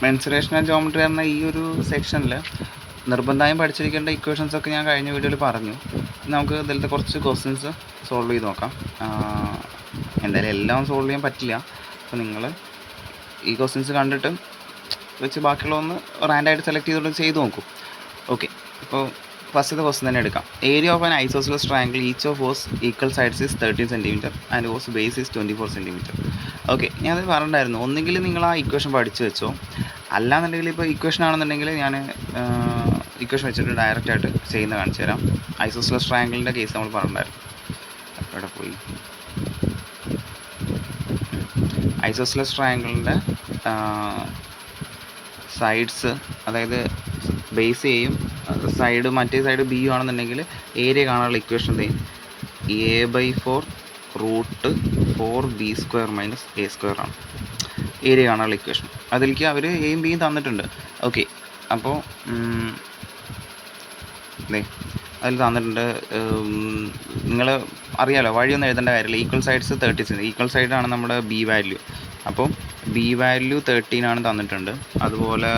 Mensuration and geometry എന്ന ഈ ഒരു സെക്ഷനിൽ നിർബന്ധമായും പഠിച്ചിരിക്കേണ്ട ഇക്വേഷൻസൊക്കെ ഞാൻ കഴിഞ്ഞ വീഡിയോയിൽ പറഞ്ഞു. നമുക്ക് ഇതിലത്തെ കുറച്ച് ക്വസ്റ്റ്യൻസ് സോൾവ് ചെയ്ത് നോക്കാം. എന്തായാലും എല്ലാം സോൾവ് ചെയ്യാൻ പറ്റില്ല. അപ്പോൾ നിങ്ങൾ ഈ ക്വസ്റ്റ്യൻസ് കണ്ടിട്ട് വെച്ച് ബാക്കിയുള്ളതൊന്ന് റാൻഡായിട്ട് സെലക്ട് ചെയ്തുകൊണ്ട് ചെയ്ത് നോക്കും. ഓക്കെ, ഇപ്പോൾ ഫസ്റ്റത്തെ ക്വസ്റ്റ്യൻ തന്നെ എടുക്കാം. Area of an isosceles triangle each of whose equal sides is 13 centimetre and whose base is 24 centimetre. Okay, ഞാനത് പറഞ്ഞിട്ടുണ്ടായിരുന്നു. ഒന്നെങ്കിൽ നിങ്ങൾ ആ ഇക്വേഷൻ പഠിച്ച് വെച്ചോ, അല്ലാന്നുണ്ടെങ്കിൽ ഇപ്പോൾ ഇക്വേഷൻ ആണെന്നുണ്ടെങ്കിൽ ഞാൻ ഇക്വേഷൻ വെച്ചിട്ട് ഡയറക്റ്റായിട്ട് ചെയ്യുന്ന കാണിച്ചു തരാം. ഐസോസെലസ് ട്രയാങ്കിളിൻ്റെ കേസ് നമ്മൾ പറഞ്ഞിട്ടുണ്ടായിരുന്നു. അവിടെ പോയി ഐസോസെലസ് ട്രയാങ്കിളിൻ്റെ സൈഡ്സ്, അതായത് ബേസ് ചെയ്യും സൈഡ് മറ്റേ സൈഡ് ബി ആണെന്നുണ്ടെങ്കിൽ ഏരിയ കാണാനുള്ള ഇക്വേഷൻ a/4√4b² മൈനസ് a² ആണ് ഏരിയ കാണാനുള്ള ഇക്വേഷൻ. അതിലേക്ക് അവർ എയും ബിയും തന്നിട്ടുണ്ട്. ഓക്കെ, അപ്പോൾ അതിൽ തന്നിട്ടുണ്ട്. നിങ്ങൾ അറിയാലോ, വഴിയൊന്നും എഴുതേണ്ട കാര്യമില്ല. ഈക്വൽ സൈഡ്സ് 30, ഈക്വൽ സൈഡാണ് നമ്മുടെ ബി വാല്യൂ. അപ്പോൾ ബി വാല്യൂ 13 ആണ് തന്നിട്ടുണ്ട്. അതുപോലെ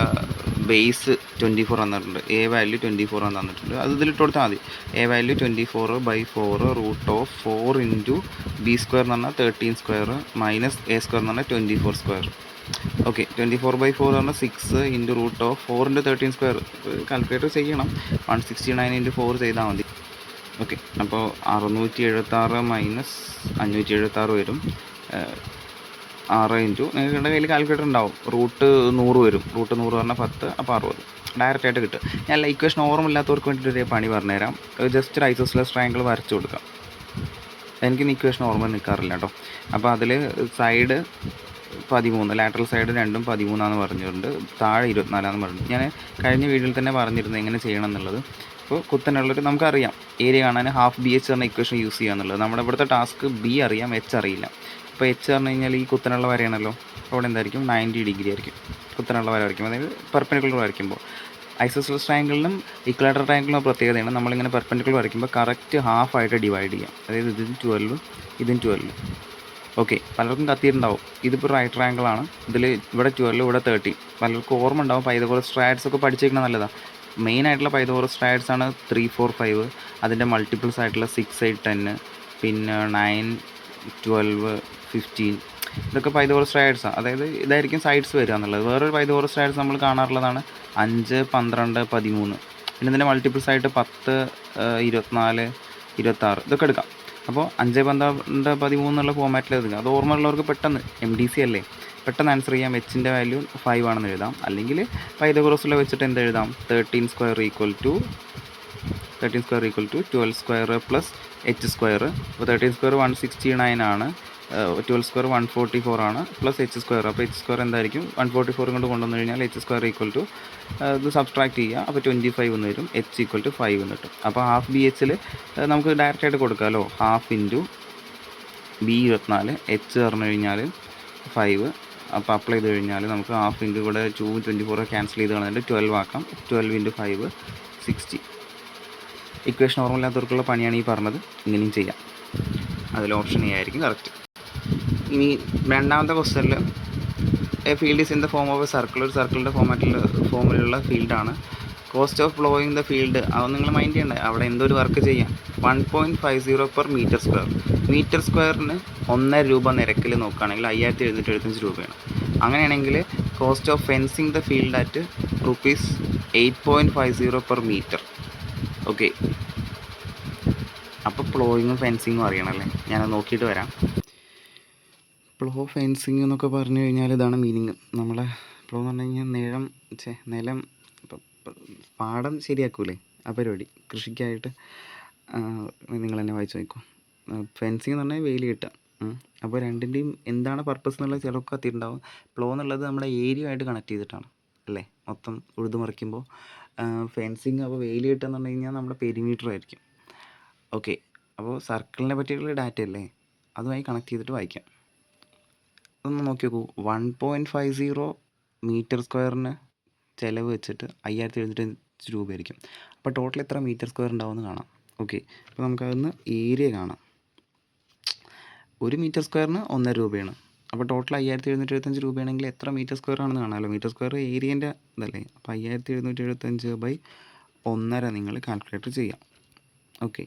ബേസ് 24 തന്നിട്ടുണ്ട്. എ വാല്യൂ 24 ആണ് തന്നിട്ടുണ്ട്. അത് ഇതിലിട്ട് കൊടുത്താൽ മതി. എ വാല്യൂ 24/4 √4 b² എന്ന് പറഞ്ഞാൽ 13² മൈനസ് a² എന്ന് പറഞ്ഞാൽ 24². ഓക്കെ, 24/4 പറഞ്ഞാൽ 6 × √4 × 13². കാൽക്കുലേറ്റർ ചെയ്യണം. 169 × 4 ചെയ്താൽ മതി. ഓക്കെ, അപ്പോൾ 676 മൈനസ് 576 വരും. 6 ഇൻറ്റു നിങ്ങളുടെ കയ്യിൽ കാൽക്കുലേറ്റർ ഉണ്ടാവും. √100 വരും. √100 പറഞ്ഞാൽ 10, അപ്പോൾ 60 ഡയറക്റ്റായിട്ട് കിട്ടും. ഞാൻ ഇക്വേഷൻ ഓർമ്മയില്ലാത്തവർക്ക് വേണ്ടിയിട്ടൊരു പണി പറഞ്ഞുതരാം. ജസ്റ്റ് ഒരു ഐസോസെലസ് ട്രയാങ്കിൾ വരച്ചു കൊടുക്കാം. എനിക്ക് ഇക്വേഷൻ ഓർമ്മ നിൽക്കാറില്ല കേട്ടോ. അപ്പോൾ അതിൽ സൈഡ് 13, ലാറ്ററൽ സൈഡ് രണ്ടും 13 പറഞ്ഞിട്ടുണ്ട്. താഴെ 24 പറഞ്ഞിട്ടുണ്ട്. ഞാൻ കഴിഞ്ഞ വീഡിയോയിൽ തന്നെ പറഞ്ഞിരുന്നു എങ്ങനെ ചെയ്യണം എന്നുള്ളത്. അപ്പോൾ കുത്തനുള്ളൊരു നമുക്കറിയാം ഏരിയ കാണാൻ ഹാഫ് BH എന്ന ഇക്വേഷൻ യൂസ് ചെയ്യുക എന്നുള്ളത്. നമ്മുടെ ഇവിടുത്തെ ടാസ്ക് ബി അറിയാം, എച്ച് അറിയില്ല. അപ്പോൾ എച്ച് പറഞ്ഞു കഴിഞ്ഞാൽ ഈ കുത്തനുള്ള വരയാണല്ലോ. അവിടെ എന്തായിരിക്കും 90 ഡിഗ്രി ആയിരിക്കും കുത്തനുള്ള വര വരയ്ക്കും. അതായത് പെർപെൻഡിക്കുലർ വരയ്ക്കുമ്പോൾ ഐസോസെലസ് ട്രയാങ്കിളിനും ഇക്വലാറ്ററൽ ട്രയാങ്കിളിനും പ്രത്യേകതയാണ്. നമ്മളിങ്ങനെ പെർപെൻഡിക്കുലർ വരയ്ക്കുമ്പോൾ കറക്റ്റ് ഹാഫായിട്ട് ഡിവൈഡ് ചെയ്യാം. അതായത് ഇതിന് 12 ഇതും 12. ഓക്കെ, പലർക്കും കത്തിയിട്ടുണ്ടാവും. ഇതിപ്പോൾ റൈറ്റ് ട്രയാങ്കിളാണ്. ഇവിടെ 12 ഇവിടെ 13. പലർക്കും ഓർമ്മ ഉണ്ടാവും. പൈതഗോറസ് ട്രയാഡ്സ് ഒക്കെ പഠിച്ചിരിക്കുന്നത് നല്ലതാണ്. മെയിനായിട്ടുള്ള പൈതഗോറസ് ട്രയാഡ്സ് ആണ് 3, 4, 5. അതിൻ്റെ മൾട്ടിപ്പിൾസ് ആയിട്ടുള്ള 6, 8, 10, പിന്നെ 9, 12, 15. ഇതൊക്കെ പൈതഗോറസ് ട്രയാഡ്സാണ്. അതായത് ഇതായിരിക്കും സൈഡ്സ് വരിക എന്നുള്ളത്. വേറൊരു പൈതഗോറസ് ട്രയാഡ്സ് നമ്മൾ കാണാറുള്ളതാണ് 5, 12, 13. പിന്നെ ഇതിൻ്റെ മൾട്ടിപ്പിൾസ് ആയിട്ട് 10, 24, 26 ഇതൊക്കെ എടുക്കാം. അപ്പോൾ 5, 12, 13 എന്നുള്ള ഫോമാറ്റിൽ എഴുതുക. അത് ഓർമ്മയുള്ളവർക്ക് പെട്ടെന്ന് MDC അല്ലേ, പെട്ടെന്ന് ആൻസർ ചെയ്യാം. എച്ചിൻ്റെ വാല്യൂ 5 ആണെന്ന് എഴുതാം. അല്ലെങ്കിൽ പൈതഗോറസിൽ വെച്ചിട്ട് എന്ത് എഴുതാം? 13² = 12² പ്ലസ് h². അപ്പോൾ 13² 169 ആണ്. 12² 144 ആണ്. Plus h². അപ്പോൾ h² എന്തായിരിക്കും? 144 കൊണ്ട് കൊണ്ടുവന്നു കഴിഞ്ഞാൽ h² ഇത് സബ്സ്ട്രാക്ട് ചെയ്യുക. അപ്പോൾ 25 എന്ന് വരും. h = 5 എന്ന് കിട്ടും. അപ്പോൾ ഹാഫ് BHൽ നമുക്ക് ഡയറക്റ്റായിട്ട് കൊടുക്കാമല്ലോ. ഹാഫ് ഇൻറ്റു ബി 24, h പറഞ്ഞു കഴിഞ്ഞാൽ 5. അപ്പോൾ അപ്ലൈ ചെയ്ത് കഴിഞ്ഞാൽ നമുക്ക് ഹാഫ് ഇൻറ്റു ഇവിടെ 2, 24 ക്യാൻസൽ ചെയ്ത് കളഞ്ഞിട്ട് 12 ആക്കാം. 12 × 5 60. ഇക്വേഷൻ ഓർമ്മയില്ലാത്തവർക്കുള്ള പണിയാണ് ഈ പറഞ്ഞത്. ഇങ്ങനെയും ചെയ്യാം. അതിൽ ഓപ്ഷൻ എ ആയിരിക്കും കറക്റ്റ്. ഇനി രണ്ടാമത്തെ ക്വസ്റ്റ്യനിൽ A field is in the form of A circle. ഒരു സർക്കിളിൻ്റെ ഫോമിലുള്ള ഫീൽഡാണ്. Cost of blowing the field അതൊന്നും നിങ്ങൾ മൈൻഡ് ചെയ്യണ്ടേ. അവിടെ എന്തോ ഒരു വർക്ക് ചെയ്യാം. 1.50 per m². മീറ്റർ സ്ക്വയറിന് 1.5 രൂപ നിരക്കിൽ നോക്കുകയാണെങ്കിൽ 5775 രൂപയാണ്. അങ്ങനെയാണെങ്കിൽ cost of fencing the field at ₹8.50 per meter. Okay, അപ്പോൾ പ്ലോയിങ്ങും ഫെൻസിങ്ങും അറിയണമല്ലേ. ഞാനത് നോക്കിയിട്ട് വരാം. പ്ലോ ഫെൻസിങ് എന്നൊക്കെ പറഞ്ഞു കഴിഞ്ഞാൽ ഇതാണ് മീനിങ്. നമ്മളെ പ്ലോ എന്ന് പറഞ്ഞു കഴിഞ്ഞാൽ നിലം പാടം ശരിയാക്കൂലേ, ആ പരിപാടി. കൃഷിക്കായിട്ട് നിങ്ങൾ തന്നെ വായിച്ചു നോക്കൂ. ഫെൻസിങ് എന്ന് പറഞ്ഞാൽ വേലി കിട്ടുക. അപ്പോൾ രണ്ടിൻ്റെയും എന്താണ് പർപ്പസ് എന്നുള്ളത് ചിലർക്ക് കത്തിയിട്ടുണ്ടാവും. പ്ലോ എന്നുള്ളത് നമ്മുടെ ഏരിയ ആയിട്ട് കണക്ട് ചെയ്തിട്ടാണ് അല്ലേ, മൊത്തം ഉഴുതു മറിക്കുമ്പോൾ. ഫെൻസിങ് അപ്പോൾ വേലി കിട്ടുക എന്ന് പറഞ്ഞു കഴിഞ്ഞാൽ നമ്മുടെ പെരിമീറ്റർ ആയിരിക്കും. ഓക്കെ, അപ്പോൾ സർക്കിളിനെ പറ്റിയിട്ടുള്ള ഡാറ്റ അല്ലേ, അതുമായി കണക്ട് ചെയ്തിട്ട് വായിക്കാം. അതൊന്ന് നോക്കി നോക്കൂ. 1.50 m² ചിലവ് വെച്ചിട്ട് 5775 രൂപയായിരിക്കും. അപ്പോൾ ടോട്ടൽ എത്ര m² ഉണ്ടാവുമെന്ന് കാണാം. ഓക്കെ, അപ്പോൾ നമുക്കതൊന്ന് ഏരിയ കാണാം. 1 m² 1.5 രൂപയാണ്. അപ്പോൾ ടോട്ടൽ 5775 രൂപയാണെങ്കിൽ എത്ര മീറ്റർ സ്ക്വയർ ആണെന്ന് കാണാമല്ലോ. മീറ്റർ സ്ക്വയർ ഏരിയൻ്റെ ഇതല്ലേ. അപ്പോൾ 5775/1.5 നിങ്ങൾ കാൽക്കുലേറ്റർ ചെയ്യാം. ഓക്കെ,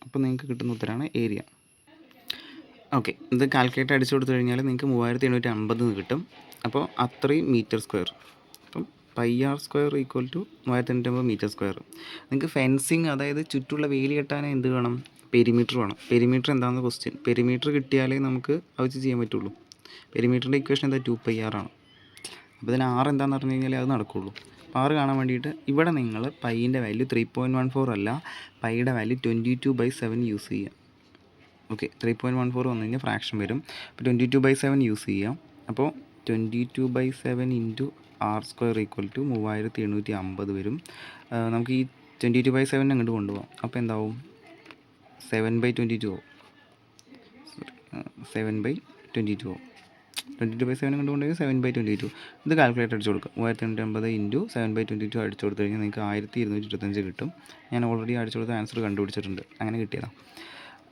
അപ്പോൾ നിങ്ങൾക്ക് കിട്ടുന്ന ഉത്തരമാണ് ഏരിയ. ഓക്കെ, ഇത് കാൽക്കുലേറ്റർ അടിച്ചു കൊടുത്തു കഴിഞ്ഞാൽ നിങ്ങൾക്ക് 3850 കിട്ടും. അപ്പോൾ അത്രയും മീറ്റർ സ്ക്വയർ. അപ്പം πr² equal to 3850 metre square. നിങ്ങൾക്ക് ഫെൻസിങ്, അതായത് ചുറ്റുള്ള വേലി കെട്ടാൻ എന്ത് വേണം? പെരിമീറ്റർ വേണം. പെരിമീറ്റർ എന്താണെന്ന് ക്വസ്റ്റ്യൻ. പെരിമീറ്റർ കിട്ടിയാലേ നമുക്ക് അത് വെച്ച് ചെയ്യാൻ പറ്റുള്ളൂ. പെരിമീറ്ററിൻ്റെ ഇക്വേഷൻ എന്താ? 2πr ആണ്. അപ്പോൾ ഇതിന് r എന്താണെന്ന് പറഞ്ഞു കഴിഞ്ഞാൽ അത് നടക്കുകയുള്ളൂ. അപ്പോൾ r കാണാൻ വേണ്ടിയിട്ട് ഇവിടെ നിങ്ങൾ പൈൻ്റെ വാല്യൂ 3.14 അല്ല, പൈയുടെ വാല്യൂ 22/7 യൂസ് ചെയ്യുക. ഓക്കെ, 3.14 വന്നു കഴിഞ്ഞാൽ ഫ്രാക്ഷൻ വരും. അപ്പോൾ 22/7 യൂസ് ചെയ്യാം. അപ്പോൾ 22/7 ഇൻറ്റു r² ഈക്വൽ ടു 3750 വരും. നമുക്ക് ഈ 22/7 അങ്ങോട്ട് കൊണ്ടുപോകാം. അപ്പോൾ എന്താവും? 7/22 ആവും. 7/22 ആവും. 22/7 കൊണ്ടുപോയി 7/22. ഇത് കാൽക്കുലേറ്റർ അടിച്ചു കൊടുക്കുക. 3850 ഇൻറ്റു 7/22 അടിച്ചു കൊടുത്തു കഴിഞ്ഞാൽ നിങ്ങൾക്ക് 1225 കിട്ടും. ഞാൻ ഓൾറെഡി അടിച്ചു കൊടുത്ത ആൻസർ കണ്ടുപിടിച്ചിട്ടുണ്ട്. അങ്ങനെ കിട്ടിയതാണ്.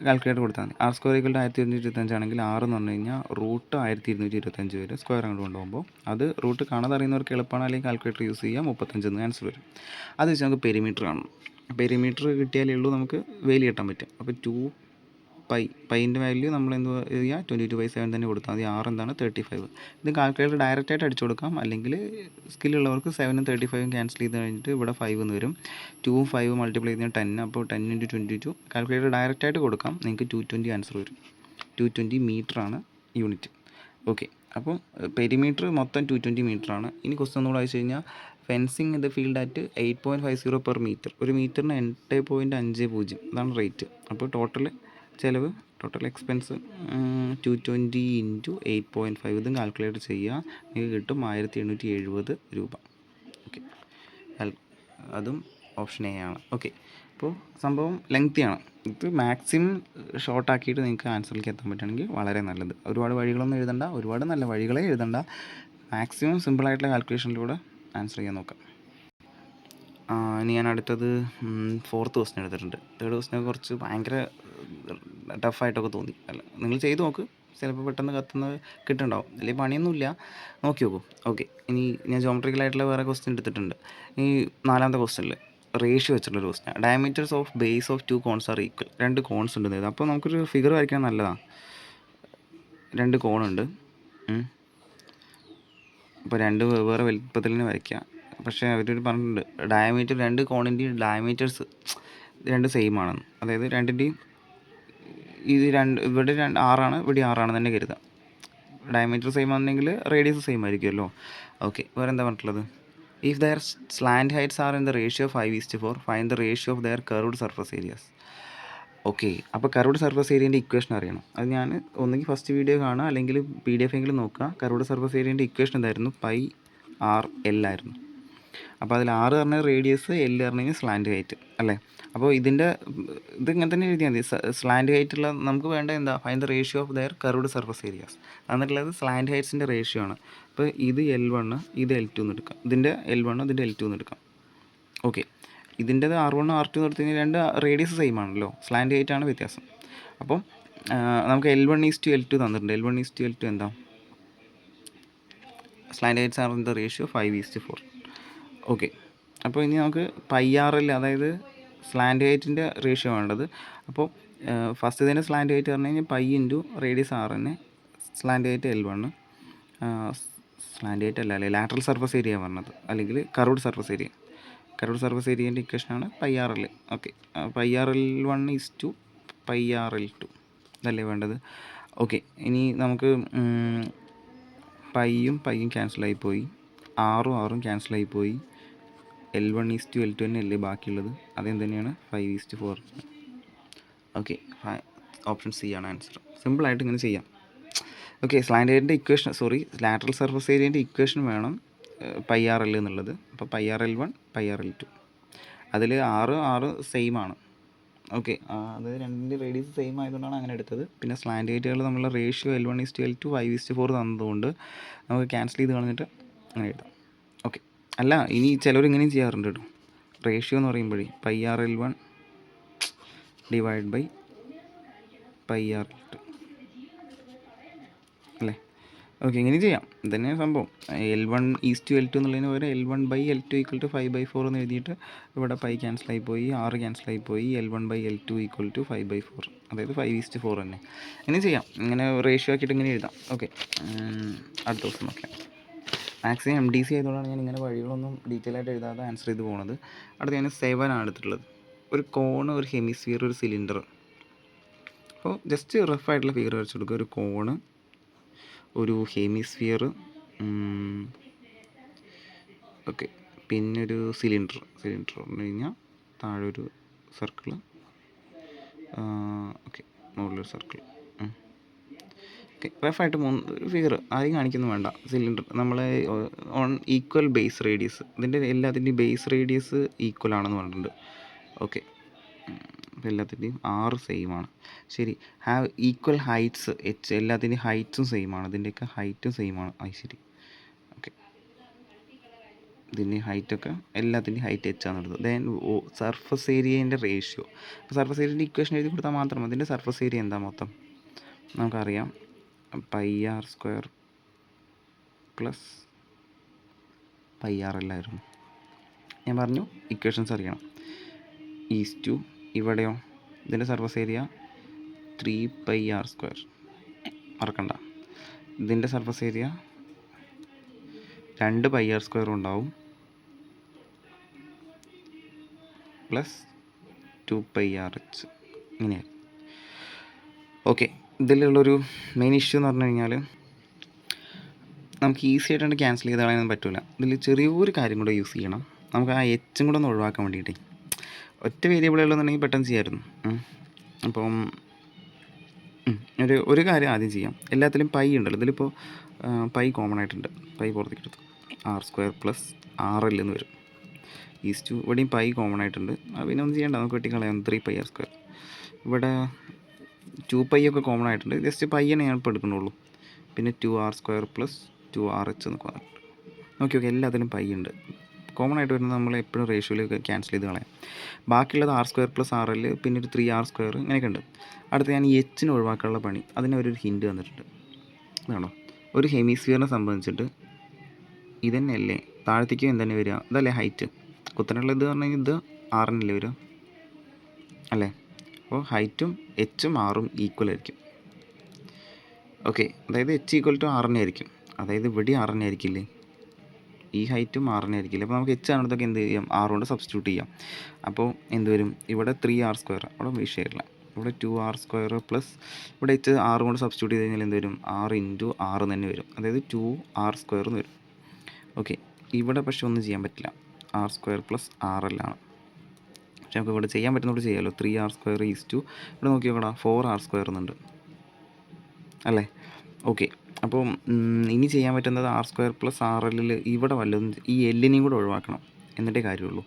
കാൽക്കുലേറ്റർ കൊടുത്താൽ മതി. r² ഈക്വൽ ടു 1225 ആണെങ്കിൽ r എന്ന് പറഞ്ഞു കഴിഞ്ഞാൽ റൂട്ട് 1225 വരും. സ്ക്വയർ അങ്ങോട്ട് കൊണ്ടുപോകുമ്പോൾ അത് റൂട്ട് കാണാതെ അറിയുന്നവർക്ക് എളുപ്പമാണ്. അല്ലെങ്കിൽ കാൽക്കുലേറ്റർ യൂസ് ചെയ്യുക. 35 ആൻസർ വരും. അത് വെച്ച് നമുക്ക് പെരിമീറ്റർ കാണണം. പെരിമീറ്റർ കിട്ടിയാലേ ഉള്ളൂ നമുക്ക് വേലി കെട്ടാൻ പറ്റും. അപ്പോൾ 2π, പൈൻ്റെ വാല്യൂ നമ്മൾ എന്ത് ചെയ്യുക? 22/7 തന്നെ കൊടുത്താൽ മതി. r എന്താണ്? 35. ഇത് കാൽക്കുലേറ്റർ ഡയറക്റ്റായിട്ട് അടിച്ചു കൊടുക്കാം. അല്ലെങ്കിൽ സ്കില്ലുള്ളവർക്ക് 7ഉം 35ഉം ക്യാൻസൽ ചെയ്ത് കഴിഞ്ഞിട്ട് ഇവിടെ 5 എന്ന് വരും. 2ഉം 5ഉം മൾട്ടിപ്ലൈ ചെയ്താൽ 10. അപ്പോൾ 10 × 22. കാൽക്കുലേറ്റർ ഡയറക്റ്റായിട്ട് കൊടുക്കാം. നിങ്ങൾക്ക് 220 ആൻസർ വരും. 220 മീറ്ററാണ് യൂണിറ്റ്. ഓക്കെ, അപ്പോൾ പെരിമീറ്റർ മൊത്തം 220 മീറ്ററാണ്. ഇനി ക്വസ്റ്റ്യൻ ഒന്നുകൂടെ അയച്ചു കഴിഞ്ഞാൽ ഫെൻസിങ് ഇത് ഫീൽഡ് അറ്റ് 8.50 പെർ മീറ്റർ. ഒരു മീറ്ററിന് 8.50 അതാണ് റേറ്റ്. അപ്പോൾ ടോട്ടൽ എക്സ്പെൻസ് 220 ഇൻറ്റു 8.5. ഇതും കാൽക്കുലേറ്റ് ചെയ്യുക. നിങ്ങൾക്ക് കിട്ടും 1870 രൂപ. ഓക്കെ, അതും ഓപ്ഷൻ എ ആണ്. ഓക്കെ, അപ്പോൾ സംഭവം ലെങ്തിയാണ്. ഇത് മാക്സിമം ഷോർട്ടാക്കിയിട്ട് നിങ്ങൾക്ക് ആൻസറിലേക്ക് എത്താൻ പറ്റുകയാണെങ്കിൽ വളരെ നല്ലത്. ഒരുപാട് വഴികളൊന്നും എഴുതണ്ട, ഒരുപാട് നല്ല വഴികളെ എഴുതണ്ട. മാക്സിമം സിമ്പിളായിട്ടുള്ള കാൽക്കുലേഷനിലൂടെ ആൻസർ ചെയ്യാൻ നോക്കാം. ഇനി ഞാൻ അടുത്തത് 4th ക്വസ്റ്റ്യൻ എടുത്തിട്ടുണ്ട്. 3rd ക്വസ്റ്റ്യൻ കുറച്ച് ഭയങ്കര ടഫായിട്ടൊക്കെ തോന്നി. അല്ല, നിങ്ങൾ ചെയ്ത് നോക്ക്. ചിലപ്പോൾ പെട്ടെന്ന് കത്തുന്നത് കിട്ടുന്നുണ്ടാവും. അല്ലെങ്കിൽ പണിയൊന്നുമില്ല, നോക്കി നോക്കൂ. ഓക്കെ, ഇനി ഞാൻ ജോമെട്രിക്കലായിട്ടുള്ള വേറെ ക്വസ്റ്റ്യൻ എടുത്തിട്ടുണ്ട്. ഈ 4ാമത്തെ ക്വസ്റ്റ്യനിൽ റേഷ്യോ വെച്ചിട്ടുള്ളൊരു question. Diameters of base of 2 cones are equal. 2 cones ഉണ്ട്. അപ്പോൾ നമുക്കൊരു ഫിഗർ വരയ്ക്കാൻ നല്ലതാണ്. 2 കോണുണ്ട്. അപ്പോൾ 2 വേറെ വലുപ്പത്തിൽ തന്നെ വരയ്ക്കുക. പക്ഷേ അവരൊരു പറഞ്ഞിട്ടുണ്ട്, ഡയമീറ്റർ 2 കോണിൻ്റെയും ഡയമീറ്റേഴ്സ് 2 സെയിം ആണെന്ന്. അതായത് 2ൻ്റെയും ഇത് ഇവിടെ 6ആണ്, ഇവിടെ 6ആണ് തന്നെ കരുതാം. ഡയമീറ്റർ സെയിം ആണെങ്കിൽ റേഡിയസ് സെയിം ആയിരിക്കുമല്ലോ. ഓക്കെ, വേറെ എന്താ പറഞ്ഞിട്ടുള്ളത്? If their slant heights are in the ratio 5:4, find the ratio of their curved surface areas. Okay, അപ്പോൾ കർവ്ഡ് സർഫസ് ഏരിയൻ്റെ ഇക്വേഷൻ അറിയണം. അത് ഞാൻ ഒന്നുകിൽ ഫസ്റ്റ് വീഡിയോ കാണുക, അല്ലെങ്കിൽ PDF എങ്കിലും നോക്കുക. കർവ്ഡ് സർഫസ് ഏരിയൻ്റെ ഇക്വേഷൻ എന്തായിരുന്നു? πr/l ആയിരുന്നു. അപ്പോൾ അതിൽ r പറഞ്ഞാൽ റേഡിയസ്, l പറഞ്ഞു കഴിഞ്ഞാൽ സ്ലാൻഡ് ഹൈറ്റ് അല്ലേ. അപ്പോൾ ഇതിങ്ങനെ തന്നെ എഴുതിയാൽ മതി. സ്ലാൻഡ് ഹൈറ്റുള്ള നമുക്ക് വേണ്ട എന്താ? Find the ratio of their curved surface areas. എന്നിട്ടുള്ളത് സ്ലാൻഡ് ഹൈറ്റ്സിൻ്റെ റേഷ്യോ ആണ്. അപ്പോൾ ഇത് L1, ഇത് L2 എന്ന് എടുക്കാം. ഇതിൻ്റെ L1, ഇതിൻ്റെ L2 എന്ന് എടുക്കാം. ഓക്കെ, ഇതിൻ്റെത് R1, R2 എന്ന് എടുത്തു കഴിഞ്ഞാൽ 2 റേഡിയസ് സെയിം ആണല്ലോ, സ്ലാൻഡ് ഹൈറ്റ് ആണ് വ്യത്യാസം. അപ്പം നമുക്ക് L1:L2 തന്നിട്ടുണ്ട്. L1:L2 എന്താ? Slant heights are in the ratio 5:4. Okay, അപ്പോൾ ഇനി നമുക്ക് πr/l, അതായത് സ്ലാൻഡ് ഹൈറ്റിൻ്റെ റേഷ്യോ വേണ്ടത്. അപ്പോൾ ഫസ്റ്റ് ഇതിൻ്റെ സ്ലാൻഡ് ഹൈറ്റ് പറഞ്ഞു കഴിഞ്ഞാൽ π ഇൻറ്റു റേഡിയസ് r തന്നെ. Slant height L1, slant height അല്ലേ, ലാറ്ററൽ സർഫസ് ഏരിയ പറഞ്ഞത്, അല്ലെങ്കിൽ curved surface area. Curved surface ഏരിയൻ്റെ ഇക്വേഷനാണ് πr/l. ഓക്കെ, πr/l1:πr/l2 ഇതല്ലേ വേണ്ടത്. ഓക്കെ, ഇനി നമുക്ക് പൈയും ക്യാൻസലായി പോയി, ആറും ക്യാൻസലായി പോയി. L1:L2 തന്നെ അല്ലേ ബാക്കിയുള്ളത്, അതെന്ത് തന്നെയാണ്? 5:4. ഓക്കെ, ഓപ്ഷൻ സി ആണ് ആൻസർ. സിമ്പിളായിട്ട് ഇങ്ങനെ ചെയ്യാം. ഓക്കെ, സ്ലാൻഡ് ഏരിയൻ്റെ ഇക്വേഷൻ, ലാറ്ററൽ സർഫസ് ഏരിയൻ്റെ ഇക്വേഷൻ വേണം πr/l എന്നുള്ളത്. അപ്പോൾ πr/l1, πr/l2. അതിൽ ആറ് സെയിം ആണ്. ഓക്കെ, അത് 2 റേഡിയസ് സെയിം ആയതുകൊണ്ടാണ് അങ്ങനെ എടുത്തത്. പിന്നെ സ്ലാൻഡ് ഹൈറ്റുകൾ നമ്മളുടെ റേഷ്യോ L1:L2 5:4 തന്നതുകൊണ്ട് നമുക്ക് ക്യാൻസൽ ചെയ്ത് കളഞ്ഞിട്ട് അങ്ങനെ എഴുതാം. ഓക്കെ, അല്ല, ഇനി ചിലവർ ഇങ്ങനെയും ചെയ്യാറുണ്ട് കേട്ടോ. റേഷ്യോ എന്ന് പറയുമ്പോഴേ πr/l1 / πr/l2 അല്ലേ. ഓക്കെ, ഇങ്ങനെ ചെയ്യാം. ഇതന്നെ സംഭവം. L1:L2 എന്നുള്ളതിന് പകരം L1/L2 = 5/4 എന്ന് എഴുതിയിട്ട് ഇവിടെ പൈ ക്യാൻസലായി പോയി, 6 ക്യാൻസലായി പോയി. L1/L2 = 5/4, അതായത് 5:4 തന്നെ. ഇങ്ങനെ ചെയ്യാം. ഇങ്ങനെ റേഷ്യോ ആക്കിയിട്ട് ഇങ്ങനെ എഴുതാം. ഓക്കെ, അടുത്ത ദിവസം നോക്കാം. മാക്സിമം MDC ആയതുകൊണ്ടാണ് ഞാൻ ഇങ്ങനെ വഴികളൊന്നും ഡീറ്റെയിൽ ആയിട്ട് എഴുതാതെ ആൻസർ ചെയ്ത് പോകുന്നത്. അടുത്ത് ഞാൻ 7 ആണ് എടുത്തിട്ടുള്ളത്. ഒരു കോണ്, ഒരു ഹെമിസ്ഫിയർ, ഒരു സിലിണ്ടർ. അപ്പോൾ ജസ്റ്റ് റഫായിട്ടുള്ള ഫിഗർ വരച്ച് കൊടുക്കുക. ഒരു കോണ്, ഒരു ഹെമിസ്ഫിയർ, ഓക്കെ, പിന്നെ ഒരു സിലിണ്ടർ പറഞ്ഞു കഴിഞ്ഞാൽ താഴെ ഒരു സർക്കിൾ, ഓക്കെ, മുകളിലൊരു സർക്കിൾ. ഓക്കെ, റഫായിട്ട് 3 ഫിഗർ ആദ്യം കാണിക്കുന്നു വേണ്ട. സിലിണ്ടർ നമ്മൾ ഓൺ ഈക്വൽ ബേസ് റേഡിയസ്, ഇതിൻ്റെ എല്ലാത്തിൻ്റെയും ബേസ് റേഡിയസ് ഈക്വൽ ആണെന്ന് പറഞ്ഞിട്ടുണ്ട്. ഓക്കെ, അപ്പോൾ എല്ലാത്തിൻ്റെയും 6 സെയിം ആണ്. ശരി, ഹാവ് ഈക്വൽ ഹൈറ്റ്സ് h, എല്ലാത്തിൻ്റെയും ഹൈറ്റ്സും സെയിം ആണ്. ഇതിൻ്റെയൊക്കെ ഹൈറ്റും സെയിം ആണ്. ശരി, ഓക്കെ, ഇതിൻ്റെ ഹൈറ്റൊക്കെ എല്ലാത്തിൻ്റെയും ഹൈറ്റ് h ആണ് എടുത്തത്. ദെൻ സർഫസ് ഏരിയേൻ്റെ റേഷ്യോ. അപ്പോൾ സർഫസ് ഏരിയൻ്റെ ഇക്വേഷൻ എഴുതി കൊടുത്താൽ മാത്രം അതിൻ്റെ സർഫസ് ഏരിയ എന്താ മൊത്തം നമുക്കറിയാം. πr² + πr എല്ലായിരുന്നു ഞാൻ പറഞ്ഞു. ഇക്വേഷൻസ് അറിയണം. ഈസ് ഇവിടെയോ ഇതിൻ്റെ സർഫസ് ഏരിയ 3πr², മറക്കണ്ട. ഇതിൻ്റെ സർഫസ് ഏരിയ 2πr² ഉണ്ടാവും +2πrh, ഇങ്ങനെയായി. ഓക്കെ, ഇതിലുള്ളൊരു മെയിൻ ഇഷ്യൂ എന്ന് പറഞ്ഞു കഴിഞ്ഞാൽ നമുക്ക് ഈസി ആയിട്ടാണ് ക്യാൻസൽ ചെയ്ത് കളയാനൊന്നും പറ്റില്ല. ഇതിൽ ചെറിയൊരു കാര്യം കൂടെ യൂസ് ചെയ്യണം. നമുക്ക് ആ എച്ചും കൂടെ ഒന്ന് ഒഴിവാക്കാൻ വേണ്ടിയിട്ട്. ഒറ്റ വേരിയബിളേ ഉള്ളൂന്നുണ്ടെങ്കിൽ പെട്ടെന്ന് ചെയ്യാമായിരുന്നു. അപ്പം ഒരു കാര്യം ആദ്യം ചെയ്യാം. എല്ലാത്തിലും പൈ ഉണ്ടല്ലോ, ഇതിലിപ്പോൾ പൈ കോമൺ ആയിട്ടുണ്ട്. പൈ പുറത്തേക്ക് എടുത്തു, r² + RL എന്ന് വരും. ഇവിടെയും പൈ കോമൺ ആയിട്ടുണ്ട്. പിന്നെ ഒന്നും ചെയ്യേണ്ട, നമുക്ക് വെട്ടിക്കളയാം. 3πr². ഇവിടെ 2π ഒക്കെ കോമൺ ആയിട്ടുണ്ട്. ജസ്റ്റ് പയ്യനെ ഞാൻ ഇപ്പോൾ എടുക്കുന്നുള്ളൂ. പിന്നെ 2r² + 2rh എന്നൊക്കെ പറഞ്ഞിട്ടുണ്ട്. നോക്കി എല്ലാത്തിനും പൈ ഉണ്ട്. കോമൺ ആയിട്ട് വരുന്നത് നമ്മൾ എപ്പോഴും റേഷ്യോയിലേക്ക് ക്യാൻസൽ ചെയ്ത് കളയാം. ബാക്കിയുള്ളത് r² + RL, പിന്നെ ഒരു 3r², ഇങ്ങനെയൊക്കെ ഉണ്ട്. അടുത്ത് ഞാൻ എച്ചിന് ഒഴിവാക്കാനുള്ള പണി, അതിന് ഒരു ഹിൻഡ് തന്നിട്ടുണ്ട്. ഇതാണോ, ഒരു ഹെമിസ്ഫിയറിനെ സംബന്ധിച്ചിട്ട് ഇതന്നെയല്ലേ താഴത്തേക്കും എന്തെന്നെ വരിക, ഇതല്ലേ ഹൈറ്റ്. കുത്തനുള്ള ഇത് പറഞ്ഞു കഴിഞ്ഞാൽ ഇത് ആറിനല്ലേ വരിക അല്ലേ. അപ്പോൾ ഹൈറ്റും എച്ചും ആറും ഈക്വൽ ആയിരിക്കും. ഓക്കെ, അതായത് h = 6 ആയിരിക്കും. അതായത് ഇവിടെ 6 ആയിരിക്കില്ലേ, ഈ ഹൈറ്റും 6 ആയിരിക്കില്ല. അപ്പോൾ നമുക്ക് h ആണെന്നതൊക്കെ എന്ത് ചെയ്യാം, 6 കൊണ്ട് സബ്സ്റ്റിറ്റ്യൂട്ട് ചെയ്യാം. അപ്പോൾ എന്ത് വരും, ഇവിടെ 3r², അവിടെ വിഷയമില്ല. ഇവിടെ 2r² + ഇവിടെ h 6 കൊണ്ട് സബ്സ്റ്റിറ്റ്യൂട്ട് ചെയ്ത് കഴിഞ്ഞാൽ എന്ത് വരും, 6 × 6 തന്നെ വരും. അതായത് 2r² എന്ന് വരും. ഓക്കെ, ഇവിടെ പക്ഷെ ഒന്നും ചെയ്യാൻ പറ്റില്ല, r² + RL ആണ്. പക്ഷെ നമുക്ക് ഇവിടെ ചെയ്യാൻ പറ്റുന്നോട് ചെയ്യാമല്ലോ. 3r² ഇവിടെ നോക്കി നോക്കടാ, 4r² എന്നുണ്ട് അല്ലേ. ഓക്കെ, അപ്പോൾ ഇനി ചെയ്യാൻ പറ്റുന്നത് r² + RL ഇവിടെ വല്ലതും ഈ എല്ലിനെയും കൂടെ ഒഴിവാക്കണം, എന്നിട്ടേ കാര്യമുള്ളൂ.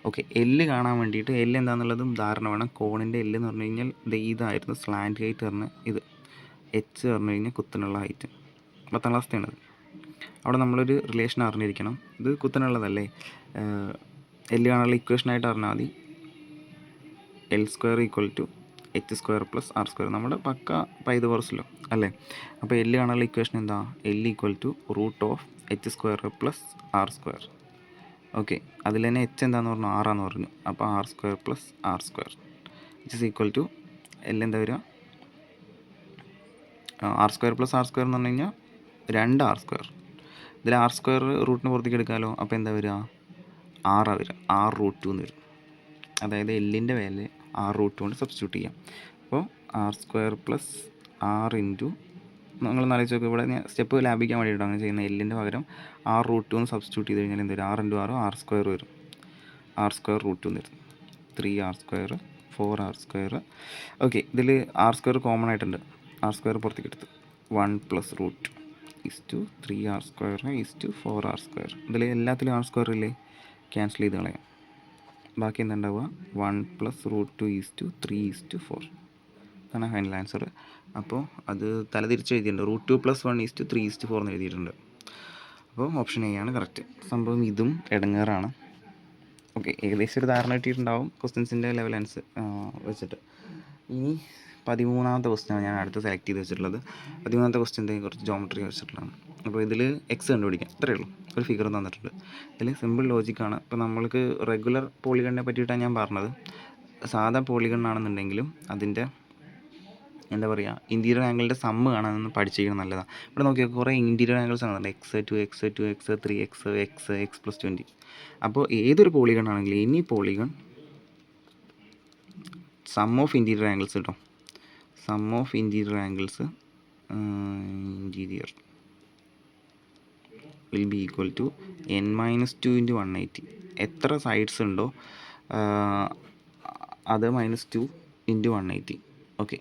ഓക്കെ, എല്ല് കാണാൻ വേണ്ടിയിട്ട് എല്ല് എന്താണെന്നുള്ളതും ധാരണ വേണം. കോണിൻ്റെ എല്ല് എന്ന് പറഞ്ഞു കഴിഞ്ഞാൽ ഇതായിരുന്നു സ്ലാൻഡ് ഹൈറ്റ് പറഞ്ഞ്, ഇത് h പറഞ്ഞു കഴിഞ്ഞാൽ കുത്തനുള്ള ഹൈറ്റ്. 10ാം ക്ലാസ്സിലാണത്. അവിടെ നമ്മളൊരു റിലേഷൻ അറിഞ്ഞിരിക്കണം. ഇത് കുത്തനുള്ളതല്ലേ, എല്ല് കാണാനുള്ള ഇക്വേഷനായിട്ട് അറിഞ്ഞാൽ മതി. L² = h² + r². നമ്മുടെ പക്ക പൈതകോറസിലോ അല്ലേ. അപ്പോൾ എല്ല് കാണാനുള്ള ഇക്വേഷൻ എന്താ, L = √h² + r². ഓക്കെ, അതിൽ തന്നെ h എന്താണെന്ന് പറഞ്ഞു, 6 പറഞ്ഞു. അപ്പോൾ r² + r², = L എന്താ വരിക, r² + r² എന്ന് പറഞ്ഞു കഴിഞ്ഞാൽ 2r². ഇതിൽ r² റൂട്ടിന് പുറത്തേക്ക് എടുക്കാമല്ലോ. അപ്പോൾ എന്താ വരിക, 6 വരിക, r√2 എന്ന് വരും. അതായത് എല്ലിൻ്റെ വാല്യൂ r√2 കൊണ്ട് സബ്സ്റ്റിറ്റ്യൂട്ട് ചെയ്യാം. അപ്പോൾ r² + r × നിങ്ങൾ ആലോചിച്ച് നോക്കുക. ഇവിടെ ഞാൻ സ്റ്റെപ്പ് ലാഭിക്കാൻ വേണ്ടിയിട്ടാണ് അങ്ങനെ ചെയ്യുന്നത്. എല്ലിൻ്റെ പകരം r√2 എന്ന് സബ്സ്റ്റിറ്റ്യൂട്ട് ചെയ്ത് കഴിഞ്ഞാൽ എന്ത് വരും, 6 × 6 r² വരും. r² √2 എന്ന് വരും. 3r², 4r². ഓക്കെ, ഇതിൽ r² കോമൺ ആയിട്ടുണ്ട്. r² പുറത്തേക്ക് എടുത്ത് 1 + √2 = 3r² = 4r². ഇതിൽ എല്ലാത്തിലും r² ഇല്ലേ, ക്യാൻസൽ ചെയ്ത് കളയാം. ബാക്കി എന്താ ഉണ്ടാവുക, 1 + √2 = 3:4. അതാണ് ഫൈനൽ ആൻസർ. അപ്പോൾ അത് തലതിരിച്ച് എഴുതിയിട്ടുണ്ട്. √2 + 1 = 3:4 എന്ന് എഴുതിയിട്ടുണ്ട്. അപ്പോൾ ഓപ്ഷൻ എ ആണ് കറക്റ്റ്. സംഭവം ഇതും ഇടങ്ങേറാണ്. ഓക്കെ, ഏകദേശം ഒരു ധാരണ കിട്ടിയിട്ടുണ്ടാവും ക്വസ്റ്റ്യൻസിൻ്റെ ലെവൽ വെച്ചിട്ട്. ഇനി 13ാമത്തെ ക്വസ്റ്റ്യനാണ് ഞാൻ അടുത്ത് സെലക്ട് ചെയ്ത് വെച്ചിട്ടുള്ളത്. 13ാമത്തെ ക്വസ്റ്റ്യൻ്റെ കുറച്ച് ജോമെട്രി വെച്ചിട്ടുള്ളതാണ്. അപ്പോൾ ഇതിൽ എക്സ് കണ്ടുപിടിക്കാം, ഇത്രയേ ഉള്ളൂ. ഒരു ഫിഗർ തന്നിട്ടുണ്ട്. ഇതിൽ സിമ്പിൾ ലോജിക്കാണ്. ഇപ്പോൾ നമ്മൾക്ക് റെഗുലർ പോളിഗണിനെ പറ്റിയിട്ടാണ് ഞാൻ പറഞ്ഞത്. സാധാ പോളിഗൺ ആണെന്നുണ്ടെങ്കിലും അതിൻ്റെ എന്താ പറയുക, ഇൻറ്റീരിയർ ആംഗിളിൻ്റെ സമ്മ് കാണാനൊന്ന് പഠിച്ചിരിക്കണം, നല്ലതാണ്. ഇവിടെ നോക്കിയാൽ കുറേ ഇൻറ്റീരിയർ ആംഗിൾസ് ആണ്, X2, X2, X3, X+20. അപ്പോൾ ഏതൊരു പോളിഗൺ ആണെങ്കിലും any polygon sum of interior angles കേട്ടോ, sum of interior angles interior will be equal to n-2 × 180. എത്ര സൈഡ്സ് ഉണ്ടോ അത് -2 × 180. ഓക്കെ,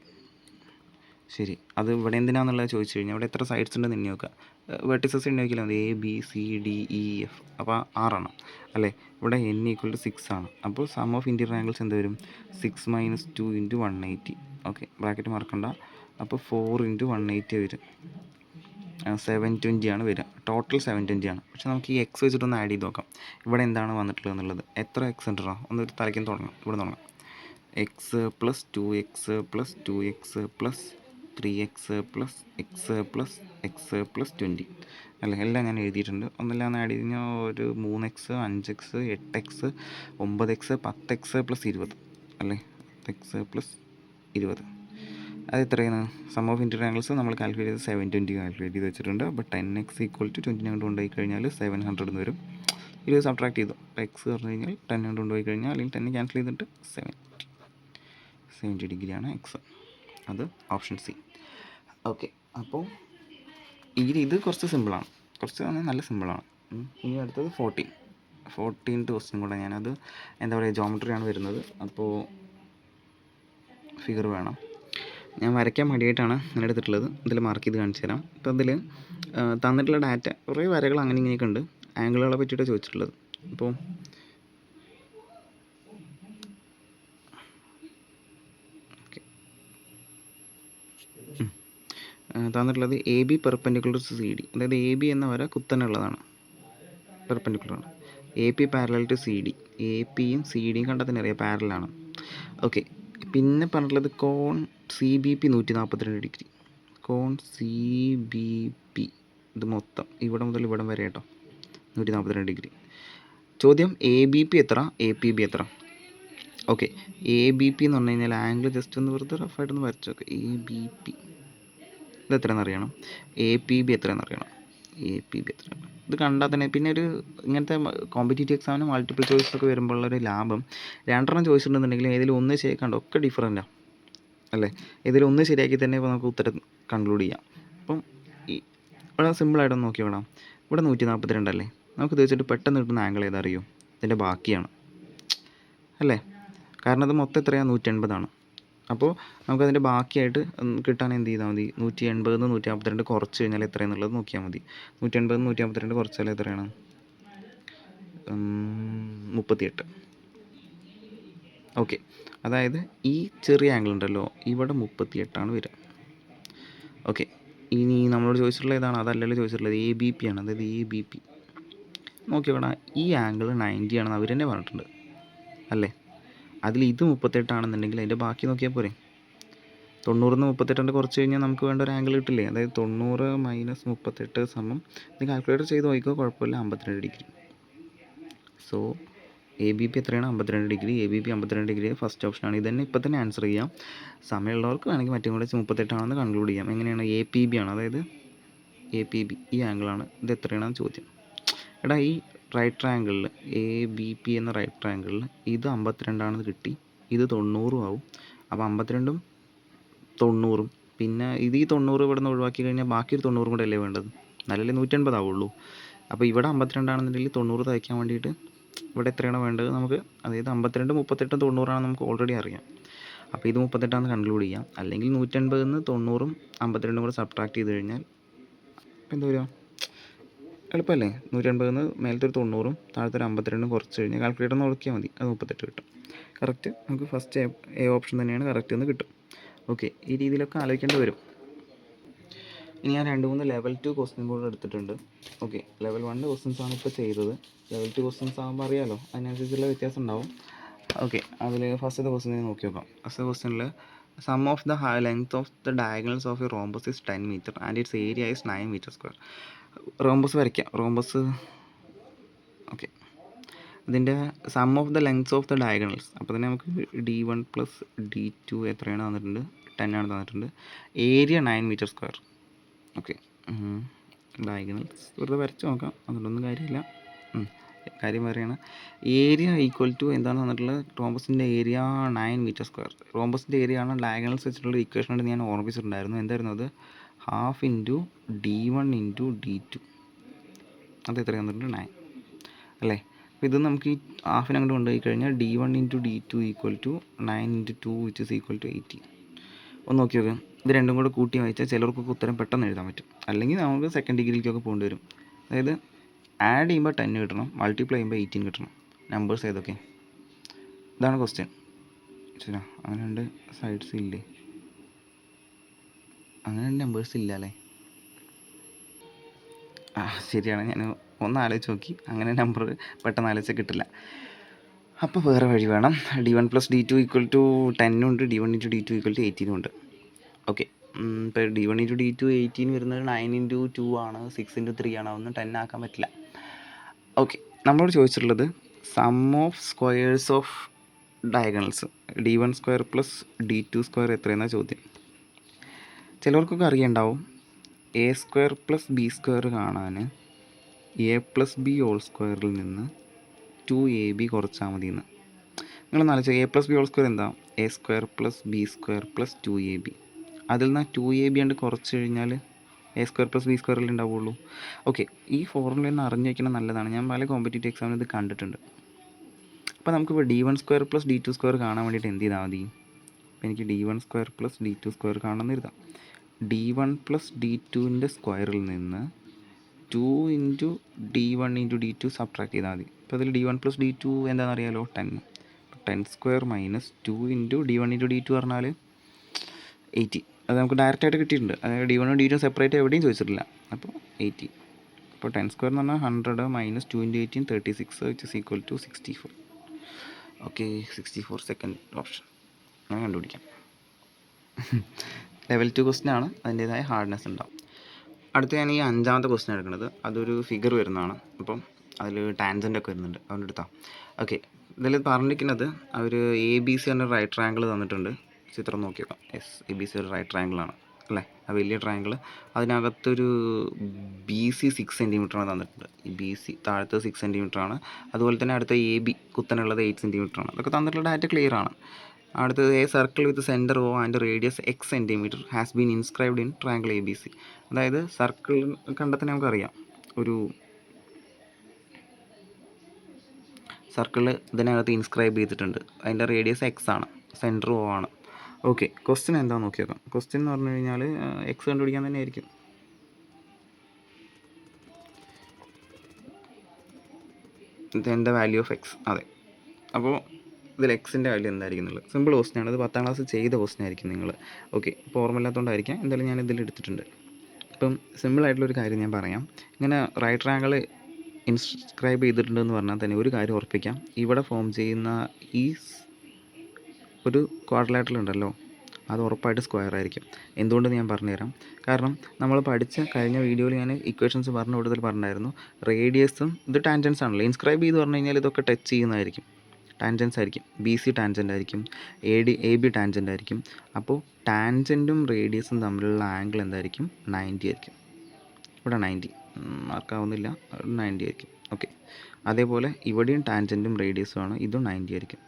ശരി. അത് ഇവിടെ എന്തിനാണെന്നുള്ളത് ചോദിച്ചു കഴിഞ്ഞാൽ ഇവിടെ എത്ര സൈഡ്സ് ഉണ്ടെന്ന് എണ്ണി നോക്കുക. വെർട്ടിസസ് എണ്ണി നോക്കിയാൽ മതി, ABCDEF, അപ്പോൾ 6 ആണ് അല്ലേ. ഇവിടെ n=6 ആണ്. അപ്പോൾ സം ഓഫ് ഇൻറ്റീരിയർ ആംഗിൾസ് എന്ത് വരും? 6 - 2 × 180. ഓക്കെ, ബ്രാക്കറ്റ് മറക്കണ്ട. അപ്പോൾ 4 × 180 വരും, 720 ആണ് വരിക. ടോട്ടൽ 720 ആണ്. പക്ഷേ നമുക്ക് ഈ എക്സ് വെച്ചിട്ടൊന്ന് ആഡ് ചെയ്ത് നോക്കാം. ഇവിടെ എന്താണ് വന്നിട്ടുള്ളത് എന്നുള്ളത്. എത്ര എക്സ് ഉണ്ടോ ഒന്ന് തലയ്ക്കും തുടങ്ങാം. ഇവിടെ തുടങ്ങാം. x + 2x + 2x + 3x + x + x + 20 അല്ലേ. എല്ലാം ഞാൻ എഴുതിയിട്ടുണ്ട്. ഒന്നെല്ലാം ആഡ് ചെയ്ത് കഴിഞ്ഞാൽ ഒരു 3x 5x 8x 9x 10x + 20 അല്ലേ. 10x + 20 അത് എത്രയാണ്? സം ഓഫ് ഇൻറ്റീരിയർ ആംഗിൾസ് നമ്മൾ കാൽക്കുലേറ്റ് ചെയ്ത് 720 കാൽക്കുലേറ്റ് ചെയ്ത് വെച്ചിട്ടുണ്ട്. അപ്പോൾ 10x = 20 കൊണ്ട് കൊണ്ടുപോയി കഴിഞ്ഞാൽ 700 എന്ന് വരും. 20 സബ്ട്രാക്ട് ചെയ്തു. അപ്പോൾ എക്സ് പറഞ്ഞു കഴിഞ്ഞാൽ 10 കൊണ്ട് കൊണ്ടുപോയി കഴിഞ്ഞാൽ അല്ലെങ്കിൽ 10 ക്യാൻസൽ ചെയ്തിട്ട് 70 ഡിഗ്രിയാണ് എക്സ്. അത് ഓപ്ഷൻ സി. ഓക്കെ, അപ്പോൾ ഇത് കുറച്ച് സിമ്പിളാണ്, കുറച്ച് നല്ല സിമ്പിളാണ്. ഇനി അടുത്തത് 14th ക്വസ്റ്റ്യൻ കൂടെ. ഞാനത് എന്താ പറയുക, ജോമെട്രിയാണ് വരുന്നത്. അപ്പോൾ ഫിഗർ വേണം. ഞാൻ വരയ്ക്കാൻ മടിയായിട്ടാണ് ഞാൻ എടുത്തിട്ടുള്ളത്. ഇതിൽ മാർക്ക് ചെയ്ത് കാണിച്ചു തരാം. ഇപ്പോൾ ഇതിൽ തന്നിട്ടുള്ള ഡാറ്റ കുറേ വരകൾ അങ്ങനെ ഇങ്ങനെയൊക്കെ ഉണ്ട്. ആംഗിളുകളെ പറ്റിയിട്ടാണ് ചോദിച്ചിട്ടുള്ളത്. അപ്പോൾ തന്നിട്ടുള്ളത് AB പെർപെൻഡിക്കുലർ ടു CD, അതായത് AB എന്ന വര കുത്തനുള്ളതാണ്, പെർപെൻഡിക്കുലറാണ്. AP പാരലൽ ടു CD, APയും CDയും കണ്ടാൽ തന്നെ അറിയാം പാരലാണ്. ഓക്കെ, പിന്നെ പറഞ്ഞിട്ടുള്ളത് കോൺ CBP 142 ഡിഗ്രി. കോൺ CBP ഇത് മൊത്തം ഇവിടെ മുതൽ ഇവിടം വരെ കേട്ടോ 142 ഡിഗ്രി. ചോദ്യം ABP എത്ര, APB എത്ര? ഓക്കെ, ABP എന്ന് പറഞ്ഞു കഴിഞ്ഞാൽ ആംഗിൾ ജസ്റ്റ് ഒന്ന് വെറുതെ റഫായിട്ടൊന്ന് വരച്ചു നോക്കുക. ABP ഇത് എത്രയെന്ന് അറിയണം, APB എത്രയെന്ന് അറിയണം. APB എത്രയാണ് ഇത് കണ്ടാൽ തന്നെ. പിന്നെ ഒരു ഇങ്ങനത്തെ കോമ്പറ്റേറ്റീവ് എക്സാമിന് മൾട്ടിപ്പിൾ ചോയ്സ് ഒക്കെ വരുമ്പോഴുള്ളൊരു ലാഭം, 2 ചോദിച്ചിട്ടുണ്ടെന്നുണ്ടെങ്കിൽ ഏതെങ്കിലും ഒന്ന് ശരിയാക്കാണ്ട് ഒക്കെ ഡിഫറൻറ്റാണ് അല്ലേ. ഏതെങ്കിലും ഒന്ന് ശരിയാക്കി തന്നെ ഇപ്പോൾ നമുക്ക് ഉത്തരം കൺക്ലൂഡ് ചെയ്യാം. അപ്പം ഇവിടെ സിമ്പിളായിട്ടൊന്ന് നോക്കി വേണം. ഇവിടെ 142 അല്ലേ, നമുക്ക് തീർച്ചയായിട്ടും പെട്ടെന്ന് കിട്ടുന്ന ആംഗിൾ ഏതാ അറിയോ? ഇതിൻ്റെ ബാക്കിയാണ് അല്ലേ. കാരണം അത് മൊത്തം എത്രയാണ്? 180 ആണ്. അപ്പോൾ നമുക്കതിൻ്റെ ബാക്കിയായിട്ട് കിട്ടാൻ എന്ത് ചെയ്താൽ മതി? 180 നിന്ന് 142 കുറച്ച് കഴിഞ്ഞാൽ എത്രയെന്നുള്ളത് നോക്കിയാൽ മതി. 180 നിന്ന് 142 കുറച്ചാൽ എത്രയാണ്? 38. ഓക്കെ, അതായത് ഈ ചെറിയ ആംഗിൾ ഉണ്ടല്ലോ ഇവിടെ 38 വരിക. ഓക്കെ, ഇനി നമ്മളോട് ചോദിച്ചിട്ടുള്ള ഏതാണ്? അതല്ലല്ലോ ചോദിച്ചിട്ടുള്ളത്, ABP ആണ്. അതായത് ABP നോക്കി വേണം. ഈ ആംഗിൾ 90 ആണെന്ന് അവർ തന്നെ പറഞ്ഞിട്ടുണ്ട് അല്ലേ. അതിൽ ഇത് 38 ആണെന്നുണ്ടെങ്കിൽ അതിൻ്റെ ബാക്കി നോക്കിയാൽ പോരെ. 90 നിന്ന് 38 കുറച്ച് കഴിഞ്ഞാൽ നമുക്ക് വേണ്ട ഒരു ആംഗിൾ കിട്ടില്ലേ. അതായത് 90 - 38 സമം, ഇത് കാൽക്കുലേറ്റർ ചെയ്ത് നോക്കിക്കോ, കുഴപ്പമില്ല, 52 ഡിഗ്രി. സോ ABP എത്രയാണ്? 52 ഡിഗ്രി. ABP 52 ഡിഗ്രി ഫസ്റ്റ് ഓപ്ഷനാണ്. ഇത് തന്നെ ഇപ്പം തന്നെ ആൻസർ ചെയ്യാം. സമയമുള്ളവർക്ക് വേണമെങ്കിൽ മറ്റും കൂടെ 38 ആണെന്ന് കൺക്ലൂഡ് ചെയ്യാം. എങ്ങനെയാണ്? APB ആണ്, അതായത് APB ഈ ആംഗിളാണ്. ഇത് എത്രയാണെന്ന് ചോദ്യം. എടാ, ഈ റൈറ്റ് ട്രയാങ്കിളിൽ ABP എന്ന റൈറ്റ് ട്രയാങ്കിളിൽ ഇത് 52 ആണെന്ന് കിട്ടി, ഇത് 90 ആവും. അപ്പോൾ 52ഉം 90ഉം പിന്നെ ഇത് ഈ 90 ഇവിടെ നിന്ന് ഒഴിവാക്കി കഴിഞ്ഞാൽ ബാക്കി ഒരു 90 കൂടെ അല്ലേ വേണ്ടത്, നല്ലല്ലേ 180 ആവുള്ളൂ. അപ്പോൾ ഇവിടെ 52 ആണെന്നുണ്ടെങ്കിൽ 90 തയ്ക്കാൻ വേണ്ടിയിട്ട് ഇവിടെ എത്രയാണ് വേണ്ടത് നമുക്ക്? അതായത് 52, 38, 90 ആണെന്ന് നമുക്ക് ഓൾറെഡി അറിയാം. അപ്പോൾ ഇത് 38 ആണെന്ന് കൺക്ലൂഡ് ചെയ്യാം. അല്ലെങ്കിൽ 180 നിന്ന് 90ഉം 52ഉം കൂടെ സബ്ട്രാക്ട് ചെയ്ത് കഴിഞ്ഞാൽ എന്താ വരിക? എളുപ്പമല്ലേ. 180 നിന്ന് മേലത്തെ ഒരു 90ഉം താഴത്തെ ഒരു 52ഉം കുറച്ച് കഴിഞ്ഞാൽ കാൽക്കുലേറ്റർ നോക്കിയാൽ മതി, അത് 38 കിട്ടും. കറക്റ്റ്. നമുക്ക് ഫസ്റ്റ് എ ഓപ്ഷൻ തന്നെയാണ് കറക്റ്റ് എന്ന് കിട്ടും. ഓക്കെ, ഈ രീതിയിലൊക്കെ ആലോചിക്കേണ്ടി വരും. ഇനി ഞാൻ 2-3 ലെവൽ 2 ക്വസ്റ്റ്യൻ കൂടെ എടുത്തിട്ടുണ്ട്. ഓക്കെ, ലെവൽ 1 ക്വസ്റ്റ്യൻസാണ് ഇപ്പോൾ ചെയ്തത്. ലെവൽ 2 ക്വസ്റ്റ്യൻസ് ആകുമ്പോൾ അറിയാമല്ലോ, അതിനനുസരിച്ചുള്ള വ്യത്യാസം ഉണ്ടാവും. ഓക്കെ, അതിൽ ഫസ്റ്റത്തെ ക്വസ്റ്റ്യൻ നോക്കി നോക്കാം. ഫസ്റ്റ് ക്വസ്റ്റ്യനിൽ sum of the length of the diagonals of a rhombus is 10 metre and its area is 9 metre square. Rhombus വരയ്ക്കാം. റോംബസ് ഓക്കെ, ഇതിൻ്റെ sum of the lengths of the diagonals. അപ്പോൾ തന്നെ നമുക്ക് D1 പ്ലസ് D2 എത്രയാണ് തന്നിട്ടുണ്ട്? 10 ആണ് തന്നിട്ടുണ്ട്. Area 9 metre square. Okay, diagonals വെറുതെ വരച്ച് നോക്കാം, അതുകൊണ്ടൊന്നും കാര്യമില്ല. കാര്യം പറയുകയാണ്, ഏരിയ ഈക്വൽ ടു എന്താണ് തന്നിട്ടുള്ളത്? റോംബസിൻ്റെ ഏരിയ 9 മീറ്റർ സ്ക്വയർ. റോംബസിൻ്റെ ഏരിയ ആണ് ഡയഗണൽസ് വെച്ചിട്ടുള്ള ഇക്വേഷൻ ഞാൻ ഓർമ്മിച്ചിട്ടുണ്ടായിരുന്നു. എന്തായിരുന്നു അത്? Half into D1 into D2. അത് എത്ര തന്നിട്ടുണ്ട്? 9 അല്ലേ? അപ്പോൾ ഇത് നമുക്ക് ഈ ഹാഫിന് അങ്ങോട്ട് കൊണ്ടുപോയി കഴിഞ്ഞാൽ D1 into D2 equal to 9 into 2 which is equal to 18. ഒന്ന് നോക്കി നോക്കാം. ഇത് രണ്ടും കൂടെ കൂട്ടി വായിച്ചാൽ ചിലർക്കൊക്കെ ഉത്തരം പെട്ടെന്ന് എഴുതാൻ പറ്റും. അല്ലെങ്കിൽ നമുക്ക് സെക്കൻഡ് ഡിഗ്രിക്കൊക്കെ പോകേണ്ടി വരും. അതായത് ആഡ് ചെയ്യുമ്പോൾ 10 കിട്ടണം, മൾട്ടിപ്ലൈ ചെയ്യുമ്പോൾ 18 കിട്ടണം. നമ്പേഴ്സ് ഏതൊക്കെ? ഇതാണ് ക്വസ്റ്റ്യൻ. ശരിയാ, അങ്ങനെ രണ്ട് സൈഡ്സ് ഇല്ലേ? അങ്ങനെ നമ്പേഴ്സ് ഇല്ല അല്ലേ? ശരിയാണ്, ഞാൻ ഒന്ന് ആലോചിച്ച് നോക്കി, അങ്ങനെ നമ്പർ പെട്ടെന്ന് ആലോചിച്ചാൽ കിട്ടില്ല. അപ്പോൾ വേറെ വഴി വേണം. D1 plus D2 equal to 10 ഉണ്ട്, D1 into D2 equal to 18 ഉണ്ട്. ഓക്കെ, ഇപ്പോൾ D1 ഇൻറ്റു D2 18 വരുന്നത് 9 ഇൻറ്റു 2 ആണ്, 6 ഇൻറ്റു 3 ആണ്. അതൊന്നും 10 ആക്കാൻ പറ്റില്ല. ഓക്കെ, നമ്മളോട് ചോദിച്ചിട്ടുള്ളത് sum of squares of diagonals D1 square plus D2 square എത്രയെന്നാണ് ചോദ്യം. ചിലവർക്കൊക്കെ അറിയണ്ടാവും A square plus B square കാണാൻ A പ്ലസ് B ഹോൾ സ്ക്വയറിൽ നിന്ന് 2AB കുറച്ചാൽ മതി എന്ന്. നിങ്ങളൊന്ന് ആലോചിക്കുക, A plus B whole square എന്താ? A square plus B square plus 2AB. അതിൽ നിന്ന് 2AB കണ്ട് കുറച്ച് കഴിഞ്ഞാൽ A സ്ക്വയർ പ്ലസ് B സ്ക്വയറിൽ ഉണ്ടാവുള്ളൂ. ഓക്കെ, ഈ ഫോർമുല ഒന്ന് അറിഞ്ഞു വയ്ക്കണം, നല്ലതാണ്. ഞാൻ പല കോമ്പറ്റേറ്റീവ് എക്സാമിന് ഇത് കണ്ടിട്ടുണ്ട്. അപ്പോൾ നമുക്കിപ്പോൾ D1 square plus D2 square കാണാൻ വേണ്ടിയിട്ട് എന്ത് ചെയ്താൽ മതി? അപ്പോൾ എനിക്ക് D1 square plus D2 square കാണണമെന്ന് എഴുതാം. D1 പ്ലസ് D2ൻ്റെ സ്ക്വയറിൽ നിന്ന് 2 into D1 into D2 subtract ചെയ്താൽ മതി. അപ്പോൾ അതിൽ D1 പ്ലസ് D2 എന്താണെന്ന് അറിയാലോ? 10. 10 square minus 2 into D1 into D2 പറഞ്ഞാൽ 80. അത് നമുക്ക് ഡയറക്റ്റായിട്ട് കിട്ടിയിട്ടുണ്ട്. അതായത് D1 D2 സെപ്പറേറ്റ് എവിടെയും ചോദിച്ചിട്ടില്ല. അപ്പോൾ 80. അപ്പോൾ 10 സ്ക്വയർ എന്ന് പറഞ്ഞാൽ 100 minus 2 into 18 36 which is equal to 64. Okay, 64 second option ഞാൻ കണ്ടുപിടിക്കാം. ലെവൽ 2 ക്വസ്റ്റ്യൻ ആണ്, അതിൻ്റേതായ ഹാർഡ്നെസ് ഉണ്ടാവും. അടുത്ത ഞാൻ ഈ 5ാമത്തെ ക്വസ്റ്റ്യൻ എടുക്കുന്നത്, അതൊരു ഫിഗർ വരുന്നതാണ്. അപ്പം അതിൽ ടാൻജൻ്റ് ഒക്കെ വരുന്നുണ്ട്, അതുകൊണ്ട് എടുത്താൽ. ഓക്കെ, ഇതിൽ പറഞ്ഞിരിക്കുന്നത് അവർ ABC എന്ന റൈറ്റ് ട്രയാങ്കിൾ തന്നിട്ടുണ്ട്. ചിത്രം നോക്കി നോക്കാം. ABC ഒരു റൈറ്റ് ട്രയാങ്കിളാണ് അല്ലേ? ആ വലിയ ട്രയാങ്കിൾ, അതിനകത്തൊരു BC 6 സെൻറ്റിമീറ്ററാണ് തന്നിട്ടുണ്ട്. ഈ BC താഴത്തെ 6 സെൻറ്റിമീറ്ററാണ്. അതുപോലെ തന്നെ അടുത്ത AB കുത്തനുള്ളത് 8 സെൻറ്റിമീറ്ററാണ്. അതൊക്കെ തന്നിട്ടുള്ള ഡാറ്റ ക്ലിയർ ആണ്. അടുത്തത് A circle with centre O and radius X centimetre has been inscribed in triangle ABC. അതായത് സർക്കിൾ കണ്ടെത്താൻ നമുക്കറിയാം, ഒരു സർക്കിൾ ഇതിനകത്ത് ഇൻസ്ക്രൈബ് ചെയ്തിട്ടുണ്ട്. അതിൻ്റെ റേഡിയസ് X ആണ്, സെൻറ്റർ O ആണ്. ഓക്കെ, ക്വസ്റ്റ്യൻ എന്താണെന്ന് നോക്കി നോക്കാം. ക്വസ്റ്റ്യൻ എന്ന് പറഞ്ഞു കഴിഞ്ഞാൽ X കണ്ടുപിടിക്കാൻ തന്നെ ആയിരിക്കും. Then value of X. അതെ, അപ്പോൾ ഇതിൽ എക്സിൻ്റെ വാല്യൂ എന്തായിരിക്കും എന്നുള്ളത് സിമ്പിൾ ക്വസ്റ്റ്യൻ ആണ്. ഇത് 10ാം ക്ലാസ് ചെയ്ത ക്വസ്റ്റ്യൻ ആയിരിക്കും നിങ്ങൾ. ഓക്കെ, ഇപ്പോൾ ഓർമ്മയില്ലാത്തതുകൊണ്ടായിരിക്കാം, എന്തായാലും ഞാൻ ഇതിൽ എടുത്തിട്ടുണ്ട്. ഇപ്പം സിമ്പിളായിട്ടുള്ളൊരു കാര്യം ഞാൻ പറയാം. ഇങ്ങനെ റൈറ്റ് ട്രയാങ്കിൾ ഇൻസ്ക്രൈബ് ചെയ്തിട്ടുണ്ടെന്ന് പറഞ്ഞാൽ തന്നെ ഒരു കാര്യം ഉറപ്പിക്കാം, ഇവിടെ ഫോം ചെയ്യുന്ന ഈ ഒരു ക്വാഡ്രിലാറ്ററൽ ഉണ്ടല്ലോ, അത് ഉറപ്പായിട്ട് സ്ക്വയർ ആയിരിക്കും. എന്തുകൊണ്ടെന്ന് ഞാൻ പറഞ്ഞുതരാം. കാരണം നമ്മൾ പഠിച്ച കഴിഞ്ഞ വീഡിയോയിൽ ഞാൻ ഇക്വേഷൻസ് പറഞ്ഞ കൂടുതൽ പറഞ്ഞായിരുന്നു, റേഡിയസും ഇത് ടാൻജൻസ് ആണല്ലോ. ഇൻസ്ക്രൈബ് ചെയ്ത് പറഞ്ഞു കഴിഞ്ഞാൽ ഇതൊക്കെ ടച്ച് ചെയ്യുന്നതായിരിക്കും, ടാൻജൻസ് ആയിരിക്കും. BC ടാൻജൻ്റ് ആയിരിക്കും, AB ടാൻജൻ്റ് ആയിരിക്കും. അപ്പോൾ ടാൻജൻറ്റും റേഡിയസും തമ്മിലുള്ള ആംഗിൾ എന്തായിരിക്കും? 90 ആയിരിക്കും. ഇവിടെ 90 മാർക്കാവുന്നില്ല, 90 ആയിരിക്കും. ഓക്കെ, അതേപോലെ ഇവിടെയും ടാൻജൻറ്റും റേഡിയസും ആണ്, ഇതും 90 ആയിരിക്കും.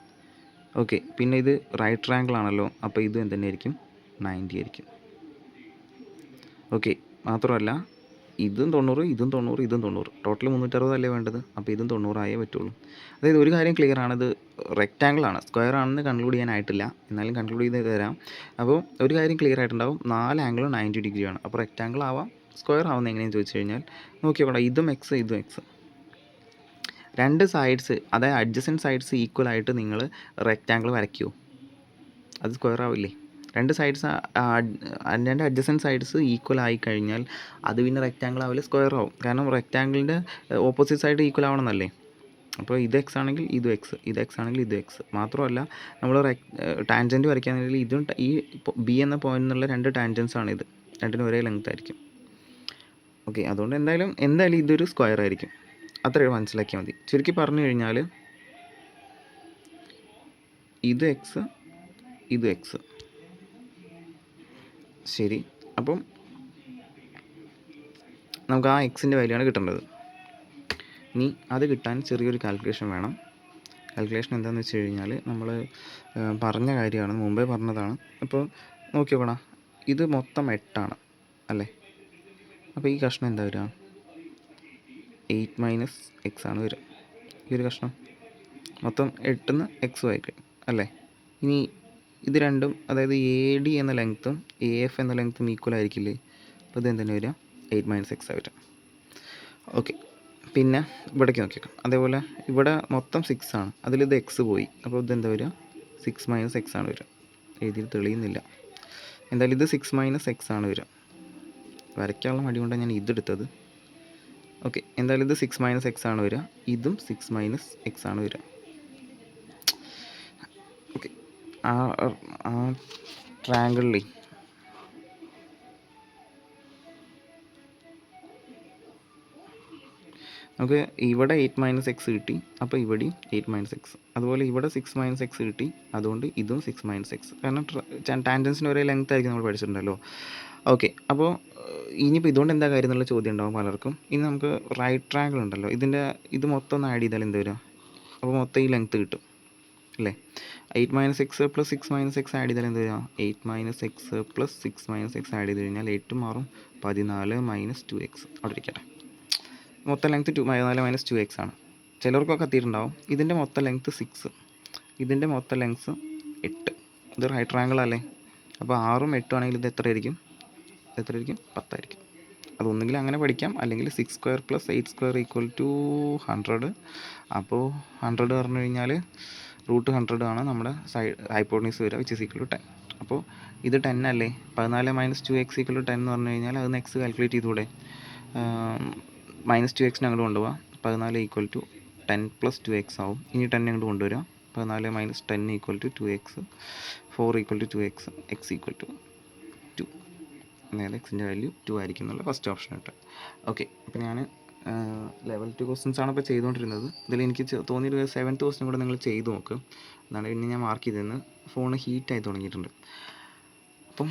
ഓക്കെ, പിന്നെ ഇത് റൈറ്റ് ട്രയാങ്കിൾ ആണല്ലോ, അപ്പോൾ ഇതും എന്തുതന്നെയായിരിക്കും? 90 ആയിരിക്കും. ഓക്കെ, മാത്രമല്ല ഇതും 90, ഇതും 90, ഇതും 90, ടോട്ടൽ 360 അല്ലേ വേണ്ടത്. അപ്പോൾ ഇതും 90 ആയേ പറ്റുള്ളൂ. അതായത് ഒരു കാര്യം ക്ലിയർ ആണ്, ഇത് റെക്റ്റാങ്കിൾ ആണ്, സ്ക്വയർ ആണെന്ന് കൺക്ലൂഡ് ചെയ്യാനായിട്ടില്ല, എന്നാലും കൺക്ലൂഡ് ചെയ്ത് തരാം. അപ്പോൾ ഒരു കാര്യം ക്ലിയർ ആയിട്ടുണ്ടാവും, 4 ആംഗിളും 90 ഡിഗ്രിയാണ്. അപ്പോൾ റെക്റ്റാങ്കിൾ ആവാം, സ്ക്വയർ ആവുന്നത് എങ്ങനെയെന്ന് ചോദിച്ചു കഴിഞ്ഞാൽ നോക്കിയോളാം, ഇതും X ഇതും X. രണ്ട് സൈഡ്സ്, അതായത് അഡ്ജസൻറ്റ് സൈഡ്സ് ഈക്വൽ ആയിട്ട് നിങ്ങൾ റെക്റ്റാങ്കിൾ വരയ്ക്കുമോ? അത് സ്ക്വയർ ആവില്ലേ? രണ്ട് സൈഡ്സ്, രണ്ട് അഡ്ജസൻറ്റ് സൈഡ്സ് ഈക്വൽ ആയി കഴിഞ്ഞാൽ അത് പിന്നെ റെക്റ്റാങ്കിൾ ആവില്ല, സ്ക്വയർ ആവും. കാരണം റെക്റ്റാങ്കിളിൻ്റെ ഓപ്പോസിറ്റ് സൈഡ് ഈക്വൽ ആവണമെന്നല്ലേ. അപ്പോൾ ഇത് എക്സ് ആണെങ്കിൽ ഇതും എക്സ്, ഇത് എക്സ് ആണെങ്കിൽ ഇതും എക്സ്. മാത്രമല്ല നമ്മൾ ടാൻജൻറ്റ് വരയ്ക്കുകയാണെങ്കിൽ ഇതും ഈ ബി എന്ന പോയിന്റ് എന്നുള്ള 2 ടാൻജൻസ് ആണ് ഇത്, രണ്ടിനും ഒരേ ലെങ്ത് ആയിരിക്കും. ഓക്കെ, അതുകൊണ്ട് എന്തായാലും ഇതൊരു സ്ക്വയർ ആയിരിക്കും. അത്രയും മനസ്സിലാക്കിയാൽ മതി. ചുരുക്കി പറഞ്ഞു കഴിഞ്ഞാൽ ഇത് എക്സ്, ഇത് എക്സ്. ശരി, അപ്പം നമുക്ക് ആ എക്സിൻ്റെ വാല്യൂ ആണ് കിട്ടേണ്ടത്. ഇനി അത് കിട്ടാൻ ചെറിയൊരു കാൽക്കുലേഷൻ വേണം. കാൽക്കുലേഷൻ എന്താണെന്ന് വെച്ച് കഴിഞ്ഞാൽ നമ്മൾ പറഞ്ഞ കാര്യമാണ്, മുമ്പേ പറഞ്ഞതാണ്. അപ്പോൾ നോക്കി നോക്കണം, ഇത് മൊത്തം 8 അല്ലേ? അപ്പോൾ ഈ കഷ്ണം എന്താ വരിക? 8 - x ആണ് വരിക. ഈ ഒരു കഷ്ണം മൊത്തം 8 x ആയിരിക്കും അല്ലേ? ഇനി ഇത് രണ്ടും, അതായത് AD എന്ന ലെങ്ത്തും AF എന്ന ലെങ്ത്തും ഈക്വൽ ആയിരിക്കില്ലേ? അപ്പോൾ ഇത് എന്തിനാ വരിക? 8 - x വരിക. ഓക്കെ, പിന്നെ ഇവിടേക്ക് നോക്കിയേക്കാം. അതേപോലെ ഇവിടെ മൊത്തം 6 ആണ്, അതിലിത് എക്സ് പോയി. അപ്പോൾ ഇതെന്താ വരിക? 6 - x ആണ് വരിക. എഴുതിയിൽ തെളിയുന്നില്ല. എന്തായാലും ഇത് 6 - x ആണ് വരിക. വരയ്ക്കാനുള്ള മടി കൊണ്ടാണ് ഞാൻ ഇതെടുത്തത്. ഓക്കെ, എന്തായാലും ഇത് 6 - x ആണ് വരിക, ഇതും 6 - x ആണ് വരിക. ഓക്കെ, ആ ട്രയാങ്കിളിൽ നമുക്ക് ഇവിടെ 8 - x കിട്ടി, അപ്പോൾ ഇവിടെയും 8 - x. അതുപോലെ ഇവിടെ 6 - x കിട്ടി, അതുകൊണ്ട് ഇതും 6 - x. കാരണം ടാൻജൻസിന് ഒരേ ലെങ്ത് ആയിരിക്കും, നമ്മൾ പഠിച്ചിട്ടുണ്ടല്ലോ. ഓക്കെ, അപ്പോൾ ഇനിയിപ്പോൾ ഇതുകൊണ്ട് എന്താ കാര്യം എന്നുള്ള ചോദ്യം ഉണ്ടാവും പലർക്കും. ഇനി നമുക്ക് റൈറ്റ് ട്രയാങ്കിൾ ഉണ്ടല്ലോ, ഇത് മൊത്തം ഒന്ന് ആഡ് ചെയ്താൽ എന്ത് വരും? അപ്പോൾ മൊത്തം ഈ ലെങ്ത്ത് കിട്ടും അല്ലേ? 8 - x + 6 - x ആഡ് ചെയ്താൽ എന്ത് വരും? 8 - x + 6 - x ആഡ് ചെയ്ത് കഴിഞ്ഞാൽ 8 മാറും, 14 - 2x. അവിടെ ഇരിക്കട്ടെ. മൊത്തം ലെങ്ത്ത് 14 - 2x ആണ്. ചിലർക്കൊക്കെ എത്തിയിട്ടുണ്ടാവും. ഇതിൻ്റെ മൊത്തം ലെങ്ത്ത് 6, ഇതിൻ്റെ മൊത്തം ലെങ്ത്ത് 8. ഇത് റൈറ്റ് ട്രയാങ്കിൾ അല്ലേ? അപ്പോൾ 6ഉം 8ഉം ആണെങ്കിൽ ഇത് എത്രയായിരിക്കും? 10 അതൊന്നുകിൽ അങ്ങനെ പഠിക്കാം, അല്ലെങ്കിൽ 6² + 8² = 100. അപ്പോൾ 100 പറഞ്ഞു കഴിഞ്ഞാൽ √100 ആണ് നമ്മുടെ ഹൈപ്പോട്ടനീസ് വരിക, which is equal to 10. അപ്പോൾ ഇത് 10 അല്ലേ? 14 - 2x = 10 എന്ന് പറഞ്ഞു കഴിഞ്ഞാൽ അതൊന്ന് എക്സ് കാൽക്കുലേറ്റ് ചെയ്തുകൂടെ? -2x അങ്ങോട്ട് കൊണ്ടുപോകാം. 14 = 10 + 2x ആവും. ഇനി 10 അങ്ങോട്ട് കൊണ്ടുവരിക. 14 - 10 = 2x, 4 = 2x, x = 2. അതായത് എക്സിൻ്റെ വാല്യൂ 2 ആയിരിക്കും എന്നുള്ള ഫസ്റ്റ് ഓപ്ഷൻ ഇട്ട്. ഓക്കെ, അപ്പോൾ ഞാൻ ലെവൽ 2 ക്വസ്റ്റ്യൻസ് ആണ് ഇപ്പോൾ ചെയ്തുകൊണ്ടിരുന്നത്. ഇതിൽ എനിക്ക് തോന്നിയൊരു 7th ക്വസ്റ്റ്യൻ കൂടെ നിങ്ങൾ ചെയ്ത് നോക്ക്. എന്നാണ് പിന്നെ ഞാൻ മാർക്ക് ചെയ്തതെന്ന്. ഫോൺ ഹീറ്റായി തുടങ്ങിയിട്ടുണ്ട്. അപ്പം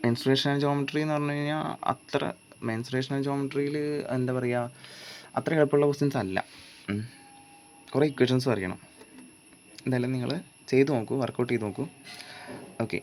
മെൻസുറേഷൻ ജോമെട്രി എന്ന് പറഞ്ഞു കഴിഞ്ഞാൽ മെൻസുറേഷൻ ജോമെട്രിയിൽ എന്താ പറയുക, അത്ര എളുപ്പമുള്ള ക്വസ്റ്റ്യൻസ് അല്ല. കുറേ ഇക്വേഷൻസ് വരയ്ക്കണം. എന്തായാലും നിങ്ങൾ ചെയ്ത് നോക്കൂ, വർക്കൗട്ട് ചെയ്ത് നോക്കൂ. ഓക്കെ.